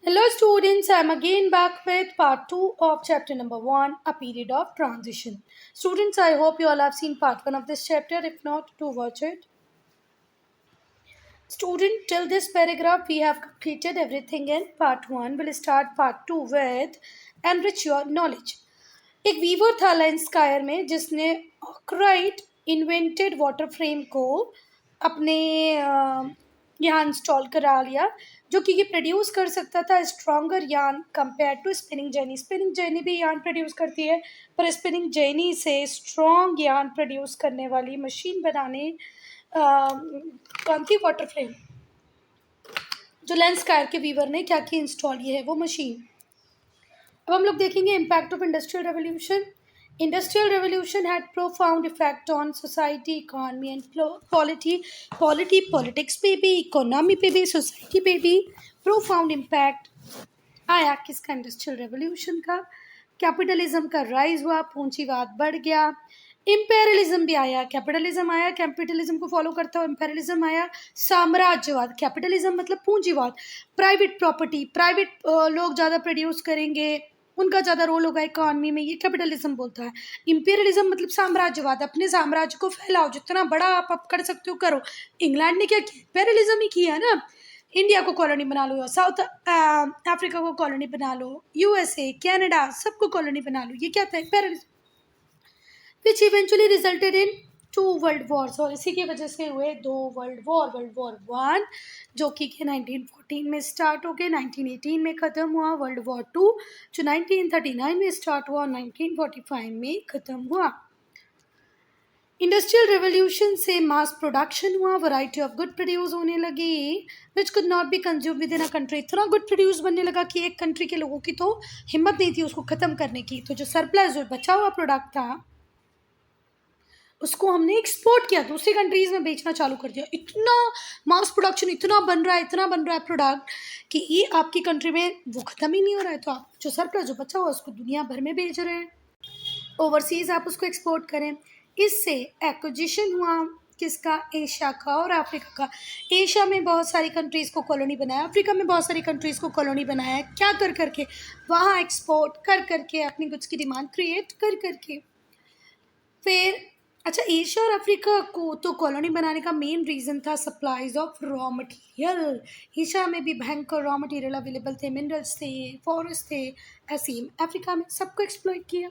Hello students, I am again back with part 2 of chapter number 1, a period of transition. Students, I hope you all have seen part 1 of this chapter. If not, do watch it. Student, till this paragraph we have completed everything in part 1. We'll start part 2 with enrich your knowledge. एक Weaver था लेंसकायर में जिसने ऑकराइट invented water frame को अपने यहाँ install करा लिया, जो कि ये प्रोड्यूस कर सकता था stronger yarn compare to spinning jenny. Spinning jenny भी यार्न प्रोड्यूस करती है, पर स्पिनिंग जेनी से स्ट्रॉन्ग यार्न प्रोड्यूस करने वाली मशीन बनाने कौन थी? Water frame. जो लेंसकायर के वीवर ने क्या की इंस्टॉल की है वो मशीन. अब हम लोग देखेंगे impact of industrial revolution. Industrial revolution had profound effect on society, economy and polity. Politics पे भी, इकोनॉमी पे भी, सोसाइटी पे भी प्रोफाउंड इम्पैक्ट आया. किसका? इंडस्ट्रियल रेवोल्यूशन का. कैपिटलिज्म का राइज हुआ, पूंजीवाद बढ़ गया. इम्पेरियलिज्म भी आया, कैपिटलिज्म आया, कैपिटलिज्म को फॉलो करता हुआ इम्पेरियलिज्म आया. साम्राज्यवाद, कैपिटलिज्म मतलब पूंजीवाद. प्राइवेट प्रॉपर्टी, प्राइवेट लोग ज़्यादा प्रोड्यूस करेंगे, उनका ज़्यादा रोल होगा इकॉनमी में, ये कैपिटलिज्म बोलता है. इम्पेरियलिज्म मतलब साम्राज्यवाद, अपने साम्राज्य को फैलाओ, जितना बड़ा आप कर सकते हो करो. इंग्लैंड ने क्या किया? इम्पेरियलिज्म ही किया ना. इंडिया को कॉलोनी बना लो, साउथ अफ्रीका को कॉलोनी बना लो, यूएसए, कनाडा, सबको कॉलोनी बना लो. ये क्या था? Imperialism. Which eventually resulted in 2 world Wars. और इसी की वजह से हुए 2 वर्ल्ड वॉर. वर्ल्ड वॉर 1 जो कि 1914 में स्टार्ट हो गए, 1918 में ख़त्म हुआ. वर्ल्ड वॉर 2 जो 1939 में स्टार्ट हुआ, 1945 में ख़त्म हुआ. इंडस्ट्रियल रेवोल्यूशन से मास प्रोडक्शन हुआ, वैरायटी ऑफ गुड प्रोड्यूस होने लगी which could not be consume with in a country. इतना गुड प्रोड्यूस बनने लगा कि एक कंट्री के लोगों की तो हिम्मत नहीं थी उसको ख़त्म करने की. तो जो सरप्लस, जो बचा हुआ प्रोडक्ट था, उसको हमने एक्सपोर्ट किया, दूसरी कंट्रीज़ में बेचना चालू कर दिया. इतना मास प्रोडक्शन, इतना बन रहा है, इतना बन रहा है प्रोडक्ट कि ये आपकी कंट्री में वो ख़त्म ही नहीं हो रहा है. तो आप जो सरप्लस, जो बचा हुआ, उसको दुनिया भर में बेच रहे हैं. ओवरसीज़ आप उसको एक्सपोर्ट करें. इससे एक्विजिशन हुआ किसका? एशिया का और अफ्रीका का. एशिया में बहुत सारी कंट्रीज़ को कॉलोनी बनाया, अफ्रीका में बहुत सारी कंट्रीज़ को कॉलोनी बनाया. क्या कर करके? वहाँ एक्सपोर्ट कर करके, अपनी गुड्स की डिमांड क्रिएट कर करके. फिर अच्छा, एशिया और अफ्रीका को तो कॉलोनी बनाने का मेन रीज़न था supplies of raw material. Asia में भी भयंकर रॉ मटेरियल अवेलेबल थे, मिनरल्स थे, फॉरेस्ट थे. ऐसे ही अफ्रीका में सबको एक्सप्लॉइट किया.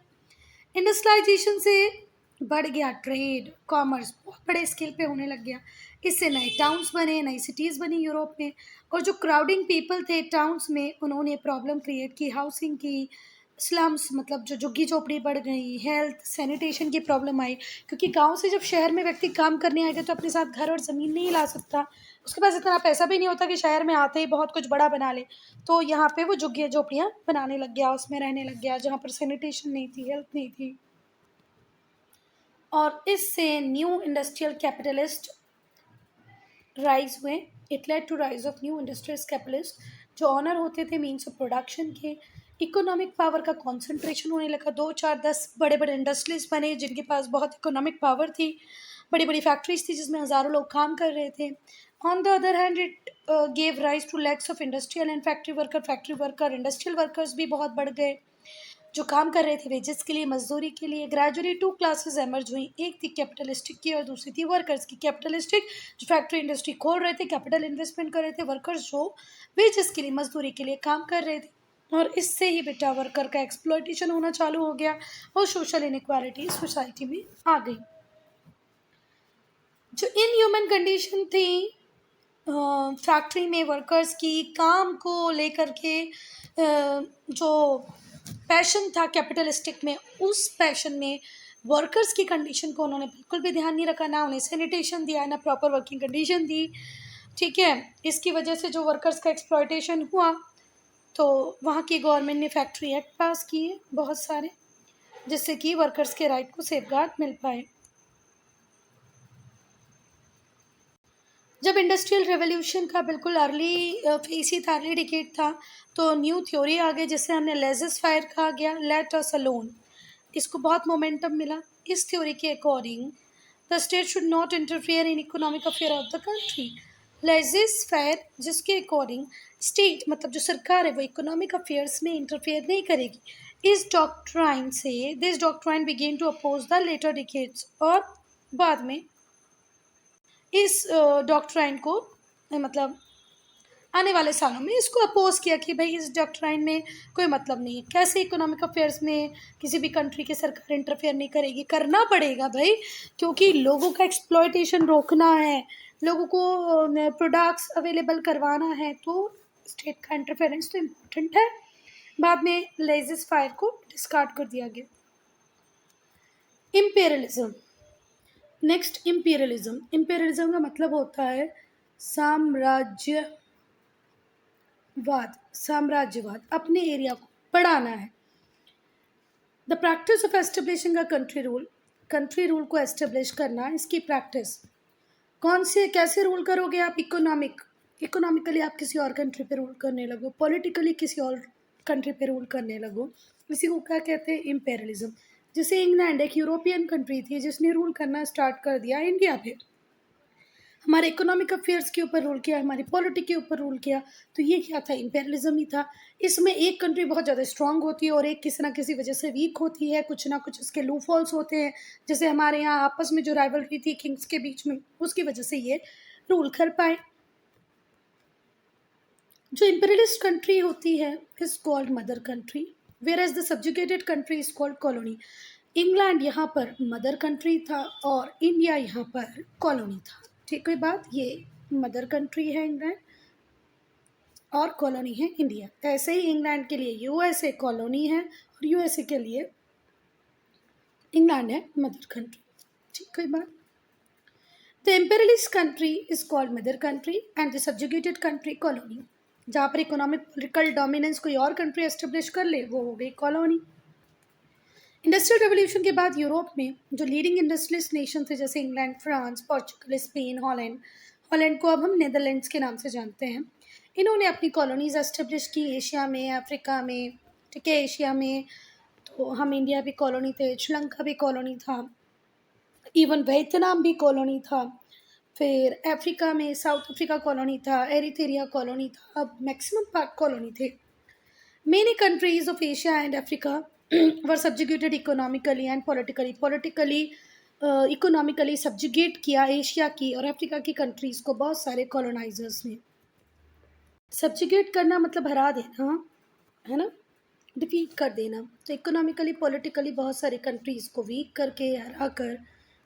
इंडस्ट्रियलाइजेशन से बढ़ गया ट्रेड, कॉमर्स बहुत बड़े स्केल पे होने लग गया. इससे नए टाउन्स बने, नई सिटीज़ बनी यूरोप में. और जो क्राउडिंग पीपल थे टाउन्स में, उन्होंने प्रॉब्लम क्रिएट की हाउसिंग की. स्लम्स मतलब जो झुग्गी झोपड़ी बढ़ गई. हेल्थ, सैनिटेशन की प्रॉब्लम आई, क्योंकि गांव से जब शहर में व्यक्ति काम करने आएगा तो अपने साथ घर और ज़मीन नहीं ला सकता, उसके पास इतना पैसा भी नहीं होता कि शहर में आते ही बहुत कुछ बड़ा बना ले. तो यहाँ पे वो झुग्गी झोपड़ियाँ बनाने लग गया, उसमें रहने लग गया, जहाँ पर सैनिटेशन नहीं थी, हेल्थ नहीं थी. और इससे न्यू इंडस्ट्रियल कैपिटलिस्ट राइज हुए. It led to rise of new industrial capitalist, जो ऑनर होते थे मीन्स ऑफ प्रोडक्शन के. इकोनॉमिक पावर का कॉन्सेंट्रेशन होने लगा. 2 4 10 बड़े बड़े इंडस्ट्रीज बने जिनके पास बहुत इकोनॉमिक पावर थी. बड़ी बड़ी फैक्ट्रीज थी जिसमें हज़ारों लोग काम कर रहे थे. On the other hand it gave rise to lakhs of industrial and factory worker. Industrial workers भी बहुत बढ़ गए जो काम कर रहे थे वेजेस के लिए, मजदूरी के लिए. ग्रेजुअली 2 क्लासेस एमर्ज हुई. एक थी कैपिटलिस्टिक की और दूसरी थी वर्कर्स की. कैपिटलिस्टिक जो फैक्ट्री इंडस्ट्री खोल रहे थे, कैपिटल इन्वेस्टमेंट कर रहे थे. वर्कर्स जो वेजेस के लिए, मजदूरी के लिए काम कर रहे थे. और इससे ही बेटा वर्कर का एक्सप्लॉयटेशन होना चालू हो गया और सोशल इनइक्वालिटी सोसाइटी में आ गई. जो इनह्यूमन कंडीशन थी फैक्ट्री में वर्कर्स की, काम को लेकर के जो पैशन था कैपिटलिस्टिक में, उस पैशन में वर्कर्स की कंडीशन को उन्होंने बिल्कुल भी ध्यान नहीं रखा. ना उन्हें सैनिटेशन दिया, ना प्रॉपर वर्किंग कंडीशन दी. ठीक है, इसकी वजह से जो वर्कर्स का एक्सप्लॉयटेशन हुआ, तो वहाँ की गवर्नमेंट ने फैक्ट्री एक्ट पास किए बहुत सारे, जिससे कि वर्कर्स के राइट को सेफगार्ड मिल पाए. जब इंडस्ट्रियल रेवोल्यूशन का बिल्कुल अर्ली फेस ही था, अर्ली डिकेड था, तो न्यू थ्योरी आ गई जिसे हमने लेजस फायर कहा गया, लेट अस अलोन. इसको बहुत मोमेंटम मिला. इस थ्योरी के according the state should not interfere in economic affair of the country. Laissez faire जिसके अकॉर्डिंग स्टेट मतलब जो सरकार है वो इकोनॉमिक अफेयर्स में इंटरफेयर नहीं करेगी। This doctrine began to oppose the latter decades, और बाद में इस डॉक्ट्राइन को मतलब आने वाले सालों में इसको अपोज किया कि भाई इस डॉक्ट्राइन में कोई मतलब नहीं है, कैसे इकोनॉमिक अफेयर्स में किसी भी कंट्री की सरकार इंटरफेयर नहीं करेगी। करना पड़ेगा भाई, क्योंकि लोगों का एक्सप्लॉयटेशन रोकना है, लोगों को प्रोडक्ट्स अवेलेबल करवाना है, तो स्टेट का इंटरफेरेंस तो इम्पोर्टेंट है। बाद में लेजिस फायर को डिस्कार्ड कर दिया गया। इम्पेरियलिज्म। Next imperialism. इम्पेरियलिज्म का मतलब होता है साम्राज्यवाद, अपने एरिया को बढ़ाना है। The practice of establishing a country rule को एस्टेब्लिश करना, इसकी प्रैक्टिस। कौन से कैसे रूल करोगे आप? इकोनॉमिकली आप किसी और कंट्री पे रूल करने लगो, पॉलिटिकली किसी और कंट्री पे रूल करने लगो। इसी को क्या कहते हैं? इम्पेरियलिज्म। जैसे इंग्लैंड एक यूरोपियन कंट्री थी जिसने रूल करना स्टार्ट कर दिया इंडिया पे, हमारे इकोनॉमिक अफेयर्स के ऊपर रूल किया, हमारी पॉलिटिक के ऊपर रूल किया, तो ये क्या था? इम्पेरियलिज्म ही था। इसमें एक कंट्री बहुत ज़्यादा स्ट्रांग होती है और एक किसी ना किसी वजह से वीक होती है, कुछ ना कुछ इसके लूप होल्स होते हैं। जैसे हमारे यहाँ आपस में जो राइवलरी थी किंग्स के बीच में, उसकी वजह से ये रूल कर पाए। जो इम्पेरियलिस्ट कंट्री होती है is called mother country, whereas the subjugated country is called colony. England यहाँ पर मदर कंट्री था और इंडिया यहाँ पर कॉलोनी था। ठीक है बात, ये मदर कंट्री है इंग्लैंड और कॉलोनी है इंडिया। ऐसे ही इंग्लैंड के लिए यूएसए कॉलोनी है और यूएसए के लिए इंग्लैंड है मदर कंट्री। ठीक है बात। The imperialist country is called mother country and the subjugated country colony. जहाँ पर इकोनॉमिक पॉलिटिकल डोमिनेंस कोई और कंट्री एस्टेब्लिश कर ले वो हो गई कॉलोनी। इंडस्ट्रियल रेवोल्यूशन के बाद यूरोप में जो लीडिंग इंडस्ट्रियलिस्ट नेशन थे जैसे England, France, Portugal, Spain, Holland को अब हम नेदरलैंड्स के नाम से जानते हैं, इन्होंने अपनी कॉलोनीज एस्टेब्लिश की एशिया में, अफ्रीका में। ठीक है, एशिया में तो हम इंडिया भी कॉलोनी थे, श्रीलंका भी कॉलोनी था, इवन वियतनाम भी कॉलोनी था। फिर अफ्रीका में साउथ अफ्रीका कॉलोनी था, एरिथेरिया कॉलोनी था, अब मैक्सिमम पार्ट कॉलोनी थे। Many countries of Asia and Africa were subjugated economically and politically economically subjugate किया एशिया की और अफ्रीका की कंट्रीज़ को बहुत सारे कॉलोनाइजर्स ने। सब्जुगेट करना मतलब हरा देना, है ना, डिफीट कर देना। तो इकोनॉमिकली पॉलिटिकली बहुत सारी कंट्रीज़ को वीक करके हरा कर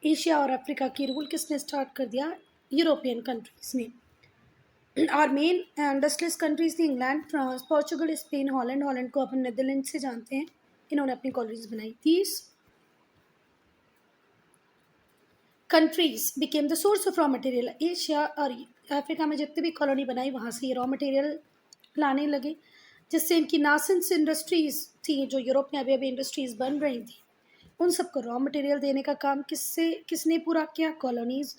एशिया और अफ्रीका की रूल किसने स्टार्ट कर दिया? यूरोपियन कंट्रीज़ ने। और मेन इंडस्ट्रियलिस्ट कंट्रीज थी England, France, Portugal, Spain, Holland को अपन नेदरलैंड से जानते हैं, इन्होंने अपनी कॉलोनीज बनाई। These countries became the source of raw material. Asia और अफ्रीका में जितने भी कॉलोनी बनाई वहाँ से ये रॉ मटेरियल लाने लगे, जिससे इनकी नासेंस इंडस्ट्रीज थी जो यूरोप में अभी अभी इंडस्ट्रीज बन रही थी, उन सबको रॉ मटेरियल देने का काम किसने पूरा किया? कॉलोनीज।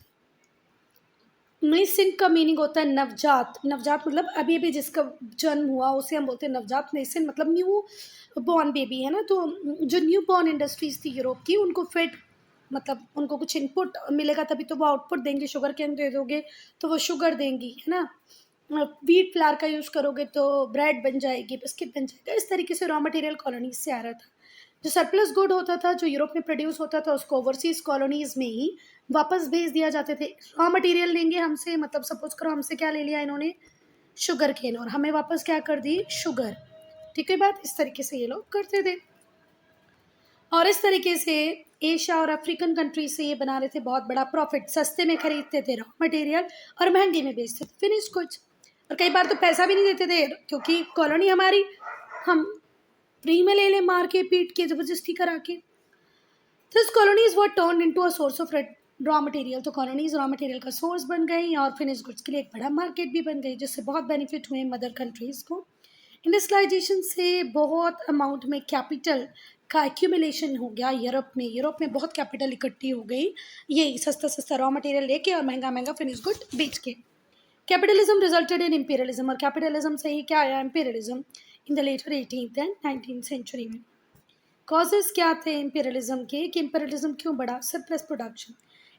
नेसेंट का मीनिंग होता है नवजात। नवजात मतलब अभी अभी जिसका जन्म हुआ उसे हम बोलते हैं नवजात। नेसेंट मतलब न्यू बॉर्न बेबी, है ना। तो जो न्यू बॉर्न इंडस्ट्रीज थी यूरोप की, उनको फेड मतलब उनको कुछ इनपुट मिलेगा तभी तो वो आउटपुट देंगे। शुगर कैन दे दोगे तो वो शुगर देंगी, है ना। व्हीट फ्लावर का यूज़ करोगे तो ब्रेड बन जाएगी, बिस्किट बन जाएगा। इस तरीके से रॉ मटेरियल कॉलोनीज से आ रहा था। जो सरप्लस गुड होता था जो यूरोप में प्रोड्यूस होता था उसको ओवरसीज कॉलोनीज में ही वापस भेज दिया जाते थे। रॉ मटेरियल लेंगे हमसे, मतलब सपोज करो हमसे क्या ले लिया इन्होंने? शुगर केन, और हमें वापस क्या कर दी? शुगर। ठीक है बात, इस तरीके से ये लोग करते थे। और इस तरीके से एशिया और अफ्रीकन कंट्री से ये बना रहे थे बहुत बड़ा प्रॉफिट। सस्ते में खरीदते थे रॉ मटेरियल और महंगे में बेचते थे फिनिश गुड्स। और कई बार तो पैसा भी नहीं देते थे क्योंकि कॉलोनी हमारी, हम फ्री में ले लें, मार के पीट के जबरदस्ती करा के। This colonies were turned into a source of raw material. तो कॉलोनीज रॉ मटेरियल का सोर्स बन गई और फिनिश गुड्स के लिए एक बड़ा मार्केट भी बन गई, जिससे बहुत बेनिफिट हुए मदर कंट्रीज़ को। इंडस्ट्रियलाइजेशन से बहुत अमाउंट में कैपिटल का एक्यूमुलेशन हो गया यूरोप में बहुत कैपिटल इकट्ठी हो गई, ये सस्ता सस्ता रॉ मटेरियल लेके और महंगा महंगा फिनिश गुड बेच के। कैपिटलिज्म रिजल्टेड इन इम्पीरियलिज्म, और कैपिटलिज्म से ही क्या आया? Imperialism in the latter 18th and 19th century में। कॉजेस क्या थे इम्पीरियलिज्म के कि इम्पीरियलिज्म क्यों बढ़ा? Surplus production.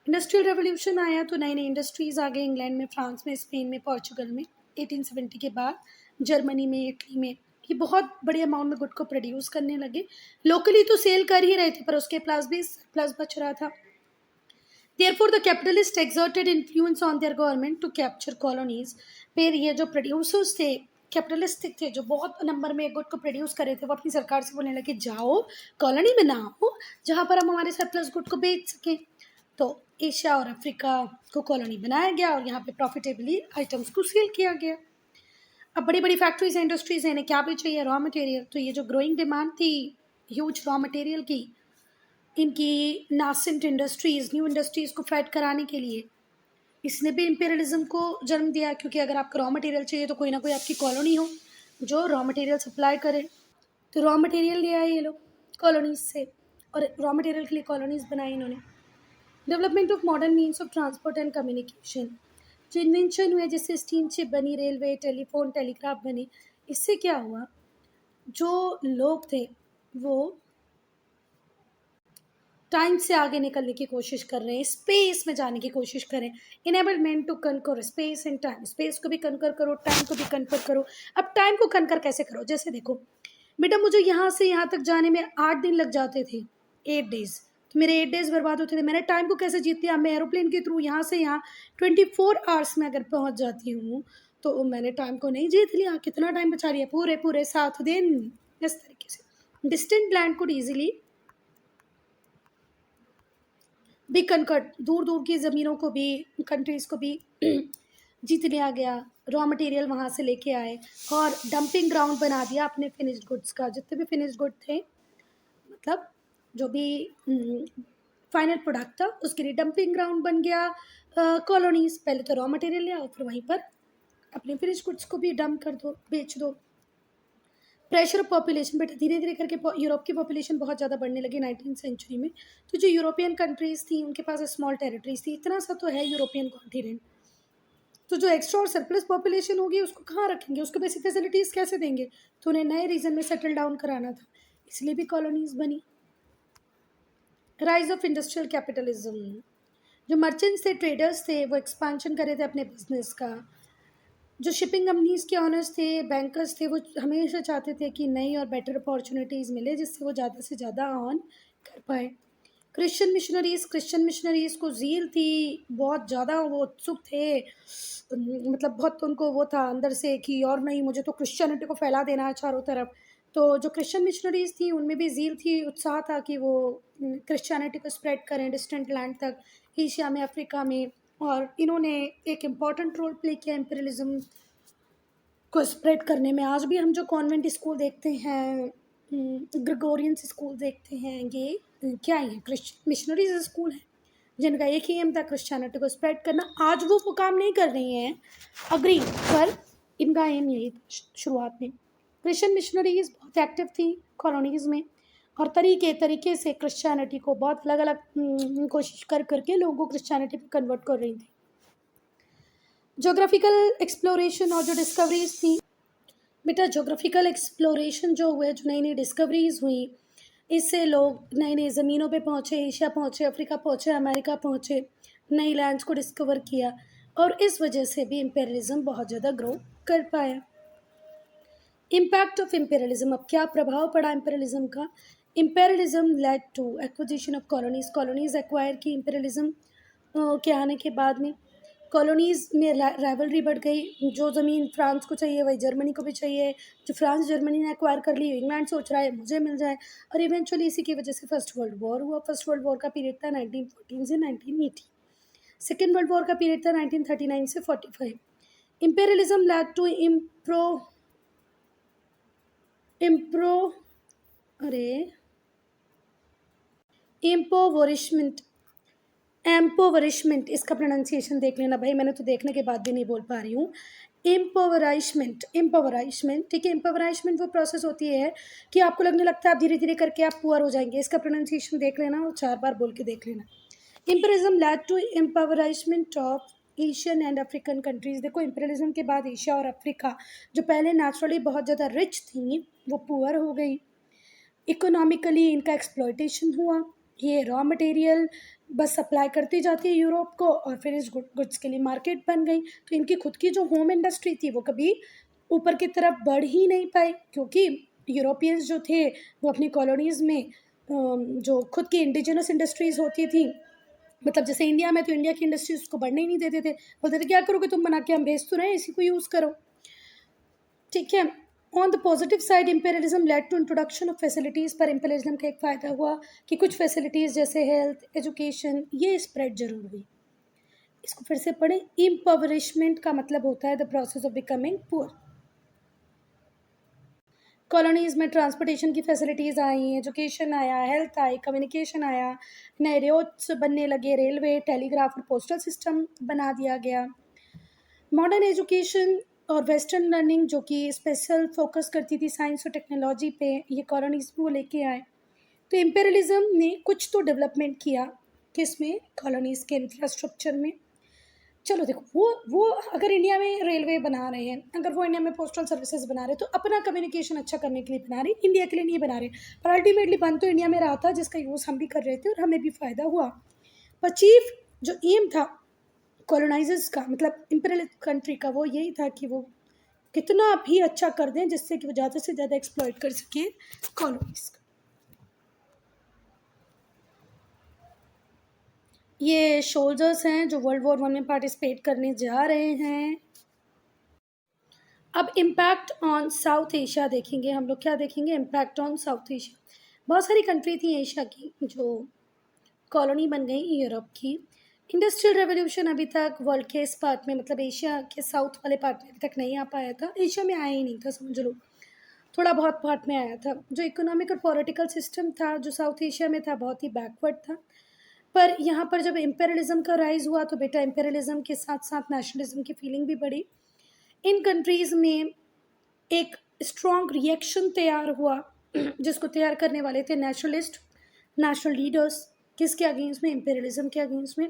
इंडस्ट्रियल रेवोल्यूशन आया तो नई नई इंडस्ट्रीज़ आ गई इंग्लैंड में, फ्रांस में, स्पेन में, पोर्चुगल में 1870 के बाद, जर्मनी में, इटली में। ये बहुत बड़े अमाउंट में गुड को प्रोड्यूस करने लगे। लोकली तो सेल कर ही रहे थे पर उसके प्लस भी प्लस बच रहा था। Therefore, the capitalists exerted influence on their government to capture colonies. फिर ये जो प्रोड्यूसर्स थे, कैपिटलिस्टिक थे, जो बहुत नंबर में गुड को प्रोड्यूस कर रहे थे, वो अपनी सरकार से बोलने लगे जाओ कॉलोनी बनाओ जहाँ पर हम हमारे सरप्लस गुड को बेच सकें। तो एशिया और अफ्रीका को कॉलोनी बनाया गया और यहाँ पे प्रॉफिटेबली आइटम्स को सेल किया गया। अब बड़ी बड़ी फैक्ट्रीज हैं, इंडस्ट्रीज हैं, इन्हें क्या भी चाहिए, रॉ मटेरियल। तो ये जो ग्रोइंग डिमांड थी ह्यूज रॉ मटेरियल की, इनकी नासेंट इंडस्ट्रीज़, न्यू इंडस्ट्रीज़ को फाइट कराने के लिए इसने भी इंपीरियलिज्म को जन्म दिया, क्योंकि अगर आपको रॉ मटेरियल चाहिए तो कोई ना कोई आपकी कॉलोनी हो जो रॉ मटेरियल सप्लाई करे। तो रॉ मटेरियल ले आए ये लोग कॉलोनीज से और रॉ मटेरियल के लिए कॉलोनीज बनाई इन्होंने। Development of modern means of transport and communication, जो इन्वेंशन हुए, जैसे स्टीमशिप बनी, रेलवे, टेलीफोन, टेलीग्राफ बने, इससे क्या हुआ, जो लोग थे वो टाइम से आगे निकलने की कोशिश कर रहे हैं, स्पेस में जाने की कोशिश करें। Enablement to conquer space and time, space को भी कनकर करो, टाइम को भी कनकर करो। अब टाइम को कनकर कैसे करो, जैसे देखो बेटा मुझे यहाँ से यहाँ तक जाने में 8 दिन लग जाते थे, 8 डेज, तो मेरे 8 डेज बर्बाद होते थे। मैंने टाइम को कैसे जीत लिया, मैं एरोप्लेन के थ्रू यहाँ से यहाँ 24 आवर्स में अगर पहुँच जाती हूँ तो मैंने टाइम को नहीं जीत लिया, कितना टाइम बचा लिया, पूरे पूरे 7 दिन। इस तरीके से डिस्टेंट लैंड को ईजिली भी कनकट, दूर दूर की ज़मीनों को भी, कंट्रीज़ को भी जीत लिया गया। रॉ मटेरियल वहाँ से लेके आए और डंपिंग ग्राउंड बना दिया अपने फिनिश्ड गुड्स का। जितने भी फिनिश्ड गुड थे, मतलब जो भी फाइनल प्रोडक्ट था, उसके लिए डंपिंग ग्राउंड बन गया कॉलोनीज। पहले तो रॉ मटेरियल ले आओ, फिर वहीं पर अपने फिनिश्ड गुड्स को भी डंप कर दो, बेच दो। प्रेशर ऑफ पॉपुलेशन, बेटा धीरे धीरे करके यूरोप की पॉपुलेशन बहुत ज़्यादा बढ़ने लगी 19th सेंचुरी में। तो जो यूरोपियन कंट्रीज़ थी उनके पास स्मॉल टेरिटरीज थी, इतना सा तो है यूरोपियन कॉन्टिनेंट, तो जो एक्स्ट्रा और सरप्लस पॉपुलेशन होगी उसको कहाँ रखेंगे, उसको बेसिक फैसिलिटीज़ कैसे देंगे। तो उन्हें नए रीजन में सेटल डाउन कराना था, इसलिए भी कॉलोनीज बनी। राइज ऑफ इंडस्ट्रियल कैपिटलिज्म, जो मर्चेंट्स थे, ट्रेडर्स थे, वो एक्सपांशन कर रहे थे अपने बिजनेस का। जो शिपिंग कंपनीज़ के ऑनर्स थे, बैंकर्स थे, वो हमेशा चाहते थे कि नई और बेटर अपॉर्चुनिटीज़ मिले जिससे वो ज़्यादा से ज़्यादा ऑन कर पाए। क्रिश्चियन मिशनरीज़ को ज़ील थी, बहुत ज़्यादा वो उत्सुक थे, मतलब बहुत उनको वो था अंदर से कि और नहीं, मुझे तो क्रिश्चियनिटी को फैला देना है चारों तरफ। तो जो क्रिश्चियन मिशनरीज़ थी उनमें भी ज़ील थी, उत्साह था कि वो क्रिश्चियनिटी को स्प्रेड करें डिस्टेंट लैंड तक, एशिया में, अफ्रीका में। और इन्होंने एक इम्पॉर्टेंट रोल प्ले किया इम्पीरियलिज्म को स्प्रेड करने में। आज भी हम जो कॉन्वेंट स्कूल देखते हैं, ग्रेगोरियंस स्कूल देखते हैं, ये क्या है, क्रिश्चियन मिशनरीज स्कूल हैं जिनका एक ही एम था क्रिश्चियनिटी को स्प्रेड करना। आज वो काम नहीं कर रही हैं, अग्री, पर इनका एम यही था शुरुआत में। क्रिश्चियन मिशनरीज बहुत एक्टिव थी कॉलोनीज़ में और तरीके तरीके से क्रिश्चियनिटी को बहुत अलग अलग कोशिश कर करके लोगों को क्रिश्चियनिटी पे कन्वर्ट कर रही थी। जोग्राफिकल एक्सप्लोरेशन और जो डिस्कवरीज थी, बेटा जोग्राफिकल एक्सप्लोरेशन जो हुए, जो नई नई डिस्कवरीज हुई, इससे लोग नई नई ज़मीनों पे पहुँचे, एशिया पहुँचे, अफ्रीका पहुँचे, अमेरिका पहुँचे, नई लैंड्स को डिस्कवर किया और इस वजह से भी इम्पेरियलिज्म बहुत ज़्यादा ग्रो कर पाया। इम्पैक्ट ऑफ इम्पेरियलिज्म, अब क्या प्रभाव पड़ा इम्पेरियलिज्म का। Imperialism led to acquisition of colonies acquire की इम्पेरियलिज्म के आने के बाद में। कॉलोनीज़ में राइवलरी बढ़ गई, जो ज़मीन फ्रांस को चाहिए वही जर्मनी को भी चाहिए, जो फ्रांस जर्मनी ने एक्वायर कर ली इंग्लैंड सोच रहा है मुझे मिल जाए, और इवेंचुअली इसी की वजह से फर्स्ट वर्ल्ड वॉर हुआ। फर्स्ट वर्ल्ड वॉर का पीरियड था 1914 से 1918। सेकेंड वर्ल्ड वॉर का पीरियड था 1939 से 45। इम्पेरियलिज्म लैड टू एम्पोवरिशमेंट, इसका प्रोनाउंसिएशन देख लेना भाई, मैंने तो देखने के बाद भी नहीं बोल पा रही हूँ। एम्पोवराइशमेंट, ठीक है। एम्पोवराइशमेंट वो प्रोसेस होती है कि आपको लगने लगता है आप धीरे धीरे करके आप पुअर हो जाएंगे। इसका प्रोनाउंसिएशन देख लेना और 4 बार बोल के देख लेना। Imperialism lead to impoverishment of Asian and African countries. देखो इम्पेरियलिज्म के बाद एशिया और अफ्रीका जो पहले नेचुरली बहुत ज़्यादा रिच थी वो पुअर हो गई। इकोनॉमिकली इनका एक्सप्लॉयटेशन हुआ, ये रॉ मटेरियल बस सप्लाई करती जाती है यूरोप को, और फिर इस गुड्स के लिए मार्केट बन गई। तो इनकी खुद की जो होम इंडस्ट्री थी वो कभी ऊपर की तरफ बढ़ ही नहीं पाई, क्योंकि यूरोपियंस जो थे वो अपनी कॉलोनीज़ में जो खुद की इंडिजिनस इंडस्ट्रीज़ होती थी, मतलब जैसे इंडिया में, तो इंडिया की इंडस्ट्रीज उसको बढ़ने ही नहीं देते थे। बोलते थे क्या करोगे तुम, बना के हम भेज तो रहे हैं, इसी को यूज़ करो। ठीक है। On the positive side, imperialism led to introduction of facilities. पर इम्पेरियलिज्म का एक फ़ायदा हुआ कि कुछ फैसिलिटीज़ जैसे हेल्थ, एजुकेशन, ये स्प्रेड जरूर हुई। इसको फिर से पढ़ें। इम्पवरिशमेंट का मतलब होता है the process of becoming poor. Colonies में ट्रांसपोर्टेशन की फैसिलिटीज़ आई, एजुकेशन आया, हेल्थ आई, कम्युनिकेशन आया, नए रोड्स बनने लगे, रेलवे, टेलीग्राफ और पोस्टल सिस्टम बना दिया गया। मॉडर्न एजुकेशन और वेस्टर्न लर्निंग जो कि स्पेशल फोकस करती थी साइंस और टेक्नोलॉजी पे, ये कॉलोनीज़ वो लेके आए। तो इम्पेरियलिज्म ने कुछ तो डेवलपमेंट किया, किसमें, कॉलोनीज़ के इंफ्रास्ट्रक्चर में। चलो देखो, वो अगर इंडिया में रेलवे बना रहे हैं, अगर वो इंडिया में पोस्टल सर्विसेज बना रहे, तो अपना कम्युनिकेशन अच्छा करने के लिए बना रहे, इंडिया के लिए नहीं बना रहे। पर अल्टीमेटली बन तो इंडिया में रहा था, जिसका यूज़ हम भी कर रहे थे और हमें भी फ़ायदा हुआ। पर चीफ जो एम था कॉलोनाइजर्स का, मतलब इम्पेरियल कंट्री का, वो यही था कि वो कितना भी अच्छा कर दें जिससे कि वो ज़्यादा से ज़्यादा एक्सप्लॉइट कर सके कॉलोनीज का। ये सोल्जर्स हैं जो वर्ल्ड वॉर 1 में पार्टिसिपेट करने जा रहे हैं। अब इम्पैक्ट ऑन साउथ एशिया देखेंगे हम लोग। क्या देखेंगे? Impact on south Asia. बहुत सारी कंट्री थी एशिया की जो कॉलोनी बन गई यूरोप की। इंडस्ट्रियल रेवोल्यूशन अभी तक वर्ल्ड के इस पार्ट में, मतलब एशिया के साउथ वाले पार्ट में अभी तक नहीं आ पाया था। एशिया में आया ही नहीं था, समझ लो। थोड़ा बहुत पार्ट में आया था। जो इकोनॉमिक और पॉलिटिकल सिस्टम था जो साउथ एशिया में था, बहुत ही बैकवर्ड था। पर यहाँ पर जब इम्पेरियलिज्म का राइज हुआ, तो बेटा इम्पेरियलिज्म के साथ साथ नेशनलिज्म की फीलिंग भी बढ़ी। इन कंट्रीज़ में एक स्ट्रॉन्ग रिएक्शन तैयार हुआ, जिसको तैयार करने वाले थे नेशनलिस्ट, नेशनल लीडर्स। किसके अगेंस्ट में? इम्पेरियलिज्म के अगेंस्ट में।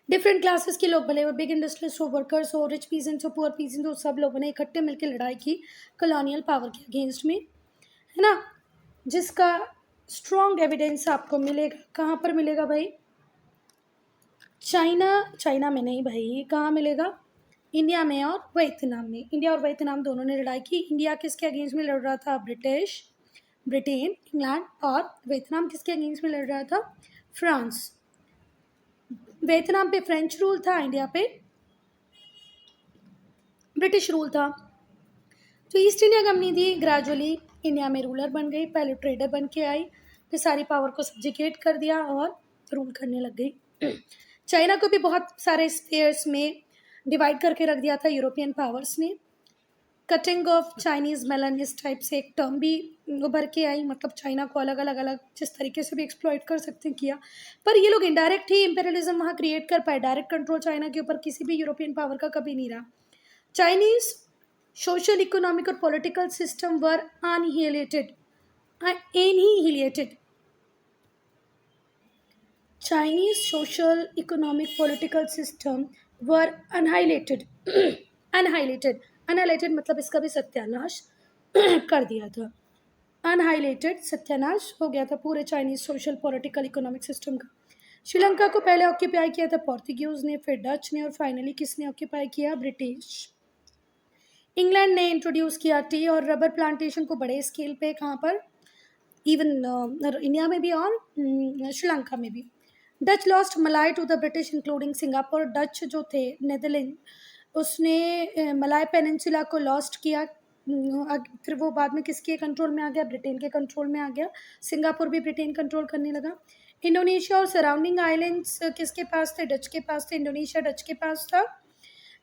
डिफरेंट क्लासेस के लोग, भले वो बिग इंडस्ट्रियलिस्ट हो, वर्कर्स हो, रिच पीजेंट्स हो, पुअर पीजेंट्स हो, सब लोगों ने इकट्ठे मिलकर लड़ाई की कॉलोनियल पावर के अगेंस्ट में, है ना। जिसका स्ट्रॉन्ग एविडेंस आपको मिलेगा, कहाँ पर मिलेगा भाई? चाइना में नहीं भाई, कहाँ मिलेगा? इंडिया में और वियतनाम में। इंडिया और वियतनाम दोनों ने लड़ाई की। इंडिया किसके अगेंस्ट में लड़ रहा था? Britain, England. और वियतनाम किसके अगेंस्ट में लड़ रहा था? फ्रांस। वियतनाम पे फ्रेंच रूल था, इंडिया पे ब्रिटिश रूल था। तो ईस्ट इंडिया कंपनी थी, ग्रेजुअली इंडिया में रूलर बन गई। पहले ट्रेडर बन के आई, फिर सारी पावर को सब्जिकेट कर दिया और रूल करने लग गई। चाइना को भी बहुत सारे स्पेयर्स में डिवाइड करके रख दिया था यूरोपियन पावर्स ने। कटिंग ऑफ चाइनीज़ मेलन, इस टाइप से एक टर्म भी उभर के आई, मतलब चाइना को अलग अलग जिस तरीके से भी एक्सप्लॉइट कर सकते हैं किया। पर ये लोग इनडायरेक्ट ही इंपेरियलिज्म वहाँ क्रिएट कर पाए। डायरेक्ट कंट्रोल चाइना के ऊपर किसी भी यूरोपियन पावर का कभी नहीं रहा। चाइनीज़ सोशल, इकोनॉमिक और political system were annihilated. Chinese social, economic, political system were annihilated. annihilated मतलब इसका भी सत्यानाश कर दिया था। अनहाइलाइटेड, सत्यानाश हो गया था पूरे Chinese social, political, economic system का। श्रीलंका को पहले ऑक्यूपाई किया था पोर्तुगीज ने, फिर डच ने, और फाइनली किसने ऑक्यूपाई किया? ब्रिटिश। इंग्लैंड ने इंट्रोड्यूस किया टी और रबर प्लांटेशन को बड़े स्केल पे, कहाँ पर? इवन इंडिया में भी और श्रीलंका में भी। Dutch lost Malay to the British including Singapore. Dutch जो थे, नेदरलैंड, उसने मलाय पेनिनसुला को लॉस्ट किया। फिर वो बाद में किसके कंट्रोल में आ गया? ब्रिटेन के कंट्रोल में आ गया। सिंगापुर भी ब्रिटेन कंट्रोल करने लगा। इंडोनेशिया और सराउंडिंग आइलैंड्स किसके पास थे? डच के पास थे। इंडोनेशिया डच के पास था।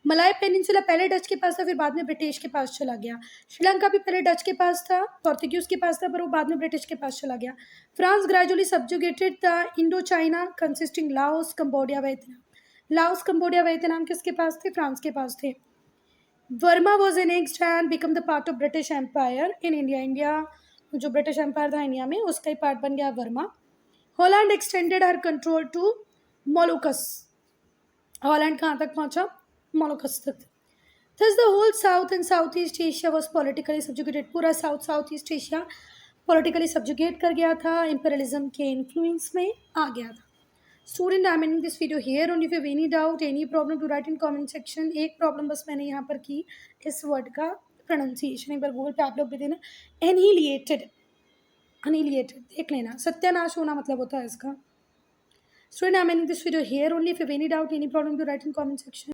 मलाय पेनिनसुला पहले डच के पास था, फिर बाद में ब्रिटिश के पास चला गया। श्रीलंका भी पहले डच के पास था, पोर्तुगीज के पास था, पर वो बाद में ब्रिटिश के पास चला गया। France gradually subjugated the Indo China consisting Laos, Cambodia, Vietnam. Laos, Cambodia, Vietnam किसके पास थे? फ्रांस के पास थे। Burma was annexed and become the part of British empire in India. India जो ब्रिटिश एम्पायर था इंडिया में, उसका ही पार्ट बन गया Burma. Holland extended her control to Moluccas. Holland कहाँ तक पहुंचा? मोलुकस तक। Thus the whole South and Southeast Asia was politically subjugated. पूरा south east Asia politically subjugate कर गया था, इंपीरियलिज्म के इन्फ्लुएंस में आ गया था। Student, I am ending this video here. Only if you have any doubt, any problem, to write in comment section. एक प्रॉब्लम बस मैंने यहाँ पर की, इस वर्ड का प्रोनाउंसिएशन एक बार गूगल पे आप लोग भी देना। एनिहिलिएटेड, अनिहिलिएटेड देख लेना, सत्यानाश होना मतलब होता है इसका। Student, I am ending this video here. Only if you have any doubt, any problem, to write in comment section.